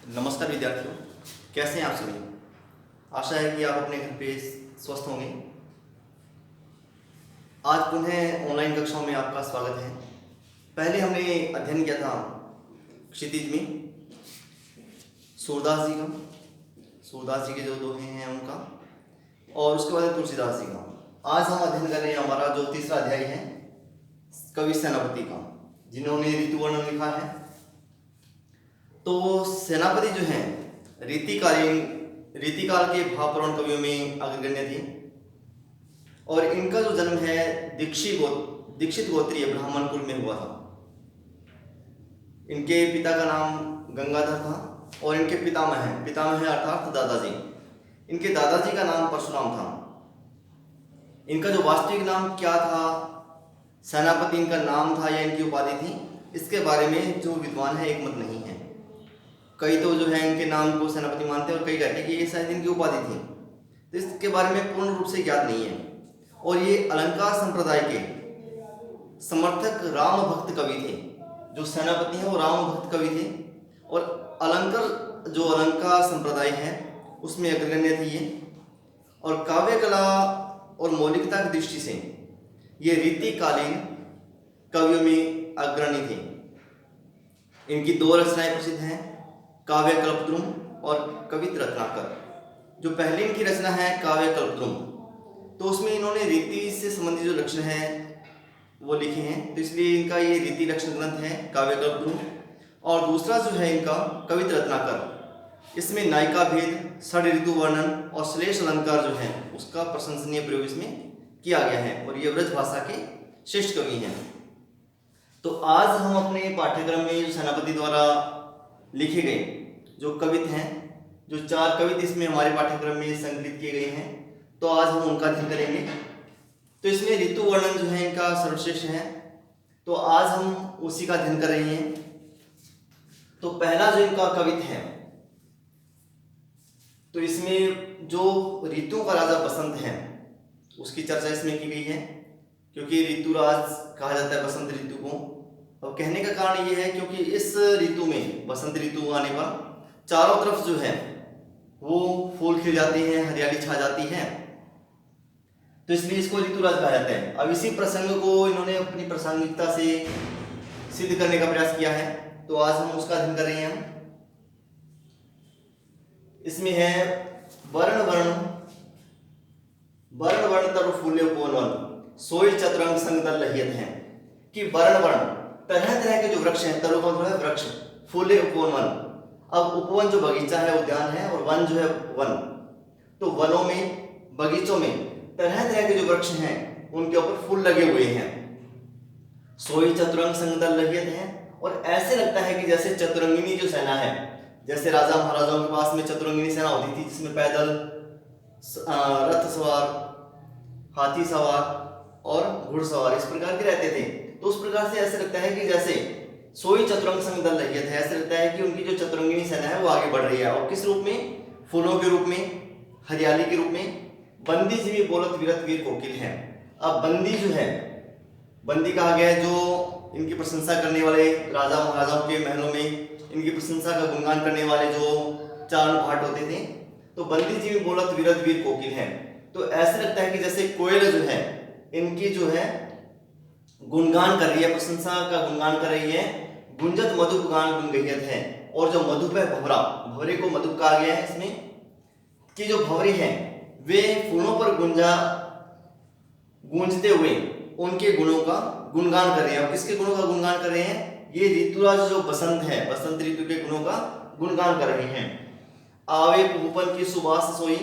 नमस्कार विद्यार्थियों, कैसे हैं आप सभी। आशा है कि आप अपने घर पे स्वस्थ होंगे। आज पुनः ऑनलाइन कक्षाओं में आपका स्वागत है। पहले हमने अध्ययन किया था क्षितिज में सूरदास जी के जो दोहे हैं उनका, और उसके बाद तुलसीदास जी का। आज हम अध्ययन कर रहे हैं हमारा जो तीसरा अध्याय है कवि सेनापति का, जिन्होंने ऋतु वर्णन लिखा है। तो सेनापति जो हैं रीतिकाल के भावपूर्ण कवियों में अग्रगण्य थे, और इनका जो जन्म है दीक्षित गोत्रीय ब्राह्मण कुल में हुआ था। इनके पिता का नाम गंगाधर था और इनके पितामह अर्थात दादाजी। इनके दादाजी का नाम परशुराम था। इनका जो वास्तविक नाम क्या था, सेनापति इनका नाम था या इनकी उपाधि थी, इसके बारे में जो विद्वान है एक मत नहीं है। कई तो जो है इनके नाम को सेनापति मानते हैं और कई कहते हैं कि ये शायद इनकी उपाधि थी। तो इसके बारे में पूर्ण रूप से ज्ञात नहीं है। और ये अलंकार संप्रदाय के समर्थक राम भक्त कवि थे। जो सेनापति हैं वो राम भक्त कवि थे, और अलंकार संप्रदाय है उसमें अग्रगण्य थे ये। और काव्य कला और मौलिकता की दृष्टि से ये रीतिकालीन कवियों में अग्रणी थे। इनकी दो रचनाएं प्रसिद्ध हैं, काव्य कल्पद्रुम और कवित रत्नाकर। जो पहली इनकी रचना है काव्य कल्पद्रुम, तो उसमें इन्होंने रीति से संबंधित जो लक्षण है वो लिखे हैं, तो इसलिए इनका ये रीति लक्षण ग्रंथ है काव्य कल्पद्रुम। और दूसरा जो है इनका कवित रत्नाकर, इसमें नायिका भेद, षड ऋतु वर्णन और श्लेष अलंकार जो है उसका प्रशंसनीय प्रयोग इसमें किया गया है, और ये ब्रज भाषा के श्रेष्ठ कवि हैं। तो आज हम अपने पाठ्यक्रम में जो सेनापति द्वारा लिखे गए जो कवित हैं, जो 4 कवित इसमें हमारे पाठ्यक्रम में संकलित किए गए हैं, तो आज हम उनका अध्ययन करेंगे। तो इसमें ऋतु वर्णन जो है इनका सर्वश्रेष्ठ है, तो आज हम उसी का अध्ययन कर रहे हैं। तो पहला जो इनका कवित है, तो इसमें जो ऋतु का राजा बसंत है उसकी चर्चा इसमें की गई है, क्योंकि ऋतुराज कहा जाता है बसंत ऋतु को। और कहने का कारण ये है क्योंकि इस ऋतु में, बसंत ऋतु आने पर चारों तरफ जो है वो फूल खिल जाते हैं, हरियाली छा जाती है, तो इसलिए इसको ऋतुराज कहा जाता है। अब इसी प्रसंग को इन्होंने अपनी प्रासंगिकता से सिद्ध करने का प्रयास किया है, तो आज हम उसका अध्ययन कर रहे हैं। इसमें है वर्ण वर्ण तरु फूले उपवन वन, सोई चतुरंग संग दल लहियत है। कि वर्ण तरह तरह के जो वृक्ष हैं, तरु का मतलब वृक्ष, फूले उपवन वन। अब उपवन जो बगीचा है, उद्यान है, और वन जो है वन, तो वनों में, बगीचों में तरह तरह के जो वृक्ष हैं उनके ऊपर फूल लगे हुए हैं। सोई चतुरंग संग दल लहियत है, और ऐसे लगता है कि जैसे चतुरंगिनी जो सेना है, जैसे राजा महाराजाओं के पास में चतुरंगिनी सेना होती थी, जिसमें पैदल, रथ सवार, हाथी सवार और घुड़सवार इस प्रकार के रहते थे। तो उस प्रकार से ऐसे लगता है कि जैसे सोई चतुरंग संग दल लहियत है, ऐसे लगता है कि उनकी जो चतुरंगिनी सेना है वो आगे बढ़ रही है। और किस रूप में? फूलों के रूप में, हरियाली के रूप में। बंदी जीवी बोलत विरत वीर कोकिल है। अब बंदी जो है, बंदी कहा गया है जो इनकी प्रशंसा करने वाले, राजा महाराजाओं के महलों में इनकी प्रशंसा का गुणगान करने वाले जो चारण भाट होते थे, तो बंदी जीवी बोलत विरत वीर कोकिल है। तो ऐसे लगता है कि जैसे कोयल जो है इनकी जो है गुणगान कर रही है, प्रशंसा का गुणगान कर रही है। गुंजत मधुप गान गुणगहियत है। और जो मधुप है भवरे को मधुप कहा गया है इसमें, कि जो भवरे हैं वे फूलों पर गूंजते हुए उनके गुणों का गुणगान कर रहे हैं। और किसके गुणों का गुणगान कर रहे हैं? ये ऋतुराज जो बसंत है, बसंत ऋतु के गुणों का गुणगान कर रहे हैं। आवे भूपन की सुबास सोई,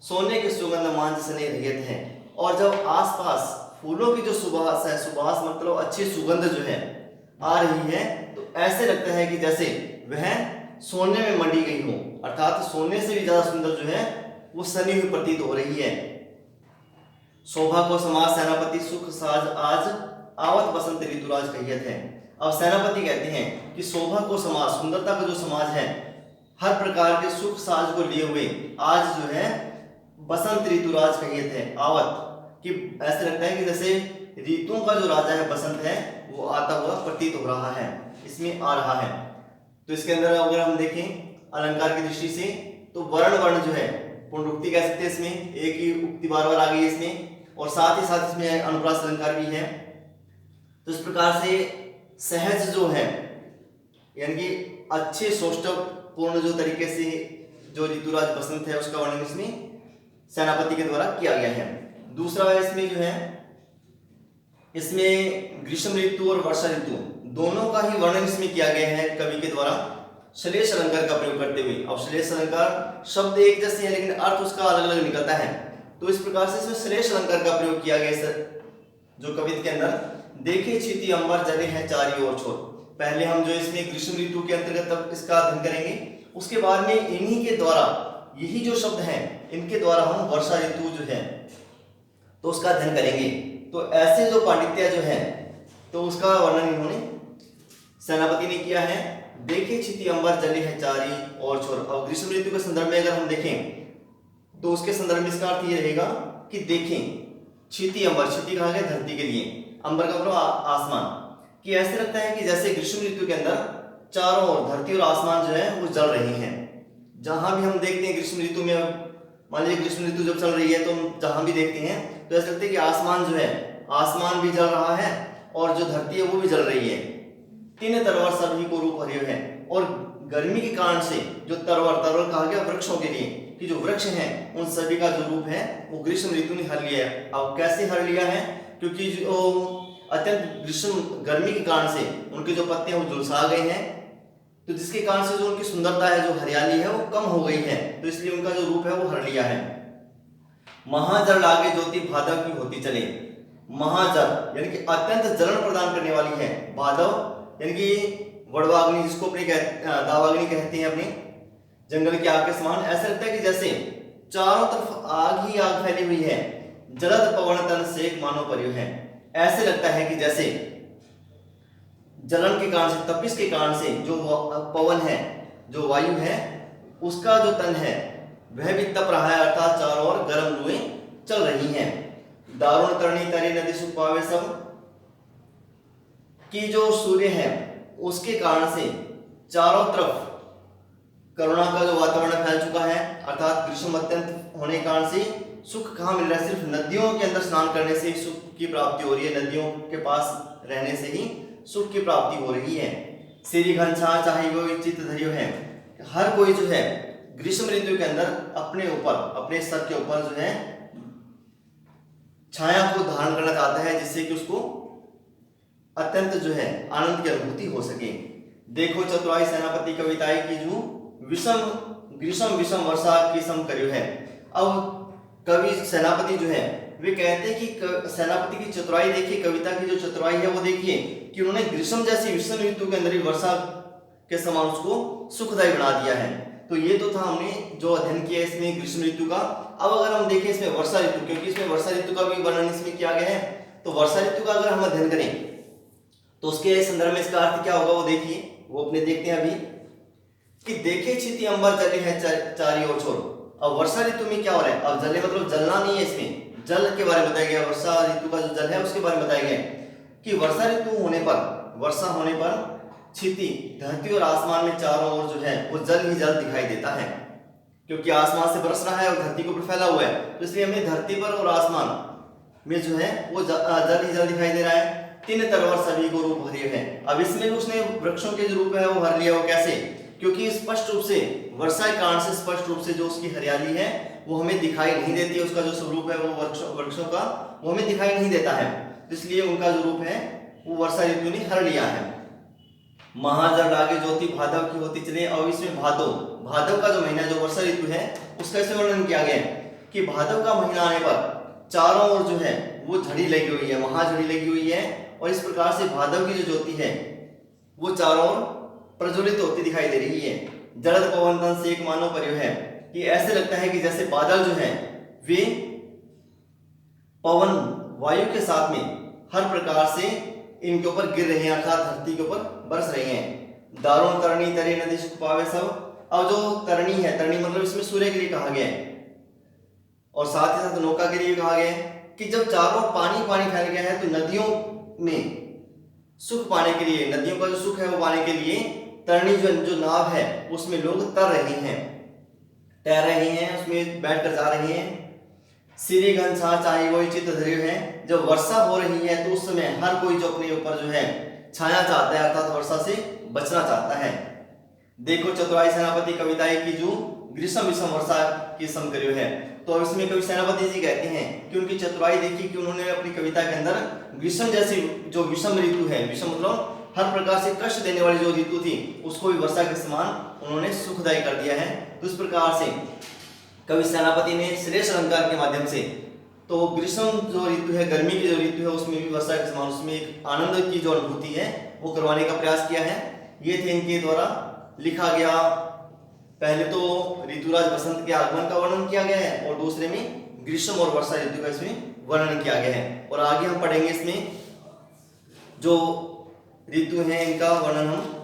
सोने के सुगंध मांझ सने रहियत है। और जब आसपास फूलों की जो सुबास है, सुबास मतलब अच्छी सुगंध जो है आ रही है, तो ऐसे लगता है कि जैसे वह सोने में मंडी गई हो, अर्थात सोने से भी ज्यादा सुंदर जो है वो सनी हुई प्रतीत हो रही है। शोभा को समाज सेनापति सुख साज आज, आवत बसंत ऋतुराज कहियत है। अब सेनापति कहते हैं कि शोभा को समाज, सुंदरता का जो समाज है, हर प्रकार के सुख साज को लिए हुए आज जो है बसंत ऋतुराज कहियत है। आवत कि ऐसे लगता है कि जैसे ऋतुओं का जो राजा है बसंत है वो आता हुआ प्रतीत हो रहा है, इसमें आ रहा है। तो इसके अंदर अगर हम देखें अलंकार की दृष्टि से तो वर्ण वर्ण जो है पुनरुक्ति कह सकते हैं, इसमें एक ही उक्ति बार बार आ गई है इसमें, और साथ ही साथ इसमें अनुप्रास अलंकार भी है। तो इस प्रकार से सहज जो है यानी कि अच्छे सौष्ठव पूर्ण जो तरीके से जो ऋतुराज बसंत है उसका वर्णन इसमें सेनापति के द्वारा किया गया है। दूसरा इसमें जो है इसमें ग्रीष्म ऋतु और वर्षा ऋतु दोनों का ही वर्णन इसमें किया गया है कवि के द्वारा श्लेष अलंकार का प्रयोग करते हुए। अब श्लेष अलंकार शब्द एक जैसे है लेकिन अर्थ उसका अलग अलग निकलता है, तो इस प्रकार से इसमें श्लेष अलंकार का प्रयोग किया गया जो कविता के अंदर। देखे क्षिति अंबर जले हैं चारी ओर छोर। पहले हम जो इसमें ग्रीष्म ऋतु के अंतर्गत इसका अध्ययन करेंगे, उसके बाद में इन्हीं के द्वारा यही जो शब्द हैं इनके द्वारा हम वर्षा ऋतु जो है तो उसका अध्ययन करेंगे। तो ऐसे जो पांडित्य जो है तो उसका वर्णन इन्होंने सेनापति ने किया है। देखे क्षिति अंबर जले हैं चारी और छोर। अब ग्रीष्म ऋतु के संदर्भ में अगर हम देखें तो उसके संदर्भ में इसका अर्थ ये रहेगा कि देखें क्षिति अंबर, क्षिति कहा गया धरती के लिए, अंबर का मतलब आसमान, कि ऐसे लगता है कि जैसे ग्रीष्म ऋतु के अंदर चारों ओर धरती और आसमान जो है वो जल रहे हैं। जहां भी हम देखते हैं ग्रीष्म ऋतु में, मान लीजिए ग्रीष्म ऋतु जब चल रही है तो हम जहां भी देखते हैं तो ऐसा लगता है कि आसमान जो है आसमान भी जल रहा है और जो धरती है वो भी जल रही है। तीन तरवर सभी को रूप हरियो है। और गर्मी के कारण से जो तरवर कहा गया वृक्षों के लिए कि जो वृक्ष हैं उन सभी का जो रूप है वो ग्रीष्म ऋतु ने हर लिया है। अब कैसे हर लिया है? क्योंकि जो अत्यंत ग्रीष्म गर्मी के कारण से उनके जो पत्ते हैं वो झुलसा गए हैं, तो जिसके कारण से जो उनकी सुंदरता है, जो हरियाली है वो कम हो गई है, तो इसलिए उनका जो रूप है वो हर लिया है। महाजल लागे ज्योति भादव की होती चले। महाजल यानी कि अत्यंत जलन प्रदान करने वाली है। भादव यानी कि वड़वाग्नि जिसको अपने दावाग्नि कहते हैं, अपने जंगल की आग के समान। ऐसा लगता है कि जैसे चारों तरफ आग ही आग फैली हुई है। जलद पवन तन सेक मानो पर्यो है। ऐसे लगता है कि जैसे जलन के कारण से, तपिश के कारण से जो पवन है, जो वायु है, उसका जो तन है वह भी तप रहा है, अर्थात चारों ओर गर्म लुएं चल रही हैं। दारुण तरणी तरे नदी सुख पावे सब, कि जो सूर्य है उसके कारण से चारों तरफ करुणा का जो वातावरण फैल चुका है, अर्थात ग्रीष्म अत्यंत होने के कारण से सुख कहाँ मिल रहा है? सिर्फ नदियों के अंदर स्नान करने से सुख की प्राप्ति हो रही है। नदियों के पास रहने से ही सुख की प्राप्ति हो रही है। श्री घनछा चाहे वो चित्त धरियो है। हर कोई जो है ग्रीष्म ऋतु के अंदर अपने ऊपर, अपने सर के ऊपर जो है छाया को धारण करना चाहता है, जिससे कि उसको अत्यंत जो है आनंद की अनुभूति हो सके। देखो चतुराई सेनापति कविताएं की जो ग्रीष्म विषम वर्षा की सम करियो है। अब कवि सेनापति जो है वे कहते हैं कि सेनापति की चतुराई देखिए, कविता की जो चतुराई है वो देखिए कि उन्होंने ग्रीष्म जैसी विषम ऋतु के अंदर ही वर्षा के समान उसको सुखदायी बना दिया है। तो ये तो था हमने जो अध्ययन किया इसमें ग्रीष्म ऋतु का। अब अगर हम देखें इसमें वर्षा ऋतु, क्योंकि इसमें वर्षा ऋतु का भी वर्णन इसमें किया गया है, तो वर्षा ऋतु का अगर हम अध्ययन करें तो उसके संदर्भ में इसका अर्थ क्या होगा वो देखिए, वो अपने देखते हैं अभी कि देखे क्षिति अंबर जले है चारी ओर छोर। अब वर्षा ऋतु में क्या हो रहा है? अब जले मतलब जलना नहीं है, इसमें जल के बारे में बताया गया। वर्षा ऋतु का जो जल है उसके बारे में बताया गया कि वर्षा ऋतु होने पर, वर्षा होने पर क्षिति धरती और आसमान में चारों ओर जो है वो जल ही जल दिखाई देता है, क्योंकि आसमान से बरस रहा है और धरती के ऊपर फैला हुआ है, तो इसलिए हमें धरती पर और आसमान में जो है वो जल ही जल दिखाई दे रहा है। तीन तरवर सभी को रूप हरिय है। अब इसमें उसने वृक्षों के जो रूप है वो हर लिया। वो कैसे? क्योंकि स्पष्ट रूप से वर्षा के कारण से स्पष्ट रूप से जो उसकी हरियाली है वो हमें दिखाई नहीं देती है। उसका जो स्वरूप है वो वृक्षों का वो हमें दिखाई नहीं देता है, इसलिए उनका जो रूप है वो वर्षा ऋतु ने हर लिया है। महाजल लागे ज्योति भादव की होती चले। और इसमें भादव का जो महीना जो वर्षा ऋतु है उसका इसमें वर्णन किया गया है कि भादव का महीना आने पर चारों ओर जो है वो झड़ी लगी हुई है, महाझड़ी लगी हुई है, और इस प्रकार से भादव की जो ज्योति है वो चारों ओर प्रज्वलित होती दिखाई दे रही है। जलद पवन तन सेक मानो पर्यो है, कि ऐसे लगता है कि जैसे बादल जो है वे पवन वायु के साथ में हर प्रकार से इनके ऊपर गिर रहे हैं, अर्थात धरती के ऊपर बरस रहे हैं। दारुण तरणी तरे नदी सुख पावे सब। अब जो तरणी है, तरणी मतलब इसमें सूर्य के लिए कहा गया है और साथ ही साथ नौका के लिए कहा गया है कि जब चारों पानी पानी फैल गया है तो नदियों में सुख पाने के लिए, नदियों का जो सुख है वो पाने के लिए तरणी जो नाव है उसमें लोग तैर रहे हैं, उसमें बैठकर जा रहे हैं। सिरी घनसा चाहे वही चित्त धरे है। जब वर्षा हो रही है तो उस समय हर कोई जो अपने ऊपर जो है छाया चाहता है, अर्थात वर्षा से बचना चाहता है। देखो चतुराई सेनापति कविताएं की जो ग्रीष्म विषम वर्षा की समकर्यो है। तो अब इसमें कवि सेनापति जी कहते हैं कि उनकी चतुराई देखी कि उन्होंने अपनी कविता के अंदर ग्रीष्म जैसी जो विषम ऋतु है, विषम मतलब हर प्रकार से कष्ट देने वाली जो ऋतु थी उसको भी वर्षा के समान उन्होंने सुखदायी कर दिया है। तो इस प्रकार से कवि सेनापति ने श्रेष्ठ अलंकार के माध्यम से तो ग्रीष्म जो ऋतु है, गर्मी की जो ऋतु है, उसमें भी वर्षा के समान उसमें एक आनंद की जो अनुभूति है वो करवाने का प्रयास किया है। ये थे इनके द्वारा लिखा गया। पहले तो ऋतुराज बसंत के आगमन का वर्णन किया गया है और दूसरे में ग्रीष्म और वर्षा ऋतु का इसमें वर्णन किया गया है। और आगे हम पढ़ेंगे इसमें जो ऋतु है इनका वर्णन हम,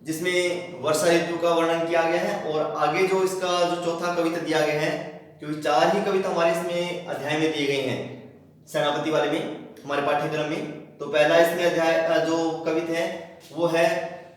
जिसमें वर्षा ऋतु का वर्णन किया गया है। और आगे जो इसका जो चौथा कविता दिया गया है, क्योंकि 4 ही कविता हमारे इसमें अध्याय में दिए गए हैं सेनापति वाले में, हमारे पाठ्यक्रम में। तो पहला इसमें अध्याय जो कविता है वो है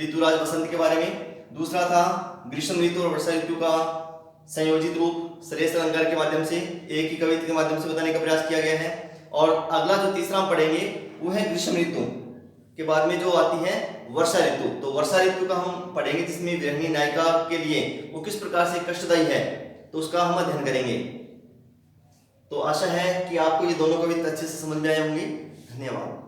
ऋतुराज बसंत के बारे में। दूसरा था ग्रीष्म ऋतु और वर्षा ऋतु का संयोजित रूप श्रेष्ठ अलंकार के माध्यम से एक ही कविता के माध्यम से बताने का प्रयास किया गया है। और अगला जो तीसरा हम पढ़ेंगे वो है ग्रीष्म ऋतु के बाद में जो आती है वर्षा ऋतु। तो वर्षा ऋतु का हम पढ़ेंगे जिसमें गृहिणी नायिका के लिए वो किस प्रकार से कष्टदायी है, तो उसका हम अध्ययन करेंगे। तो आशा है कि आपको ये दोनों कविता अच्छे से समझ में आए होंगे। धन्यवाद।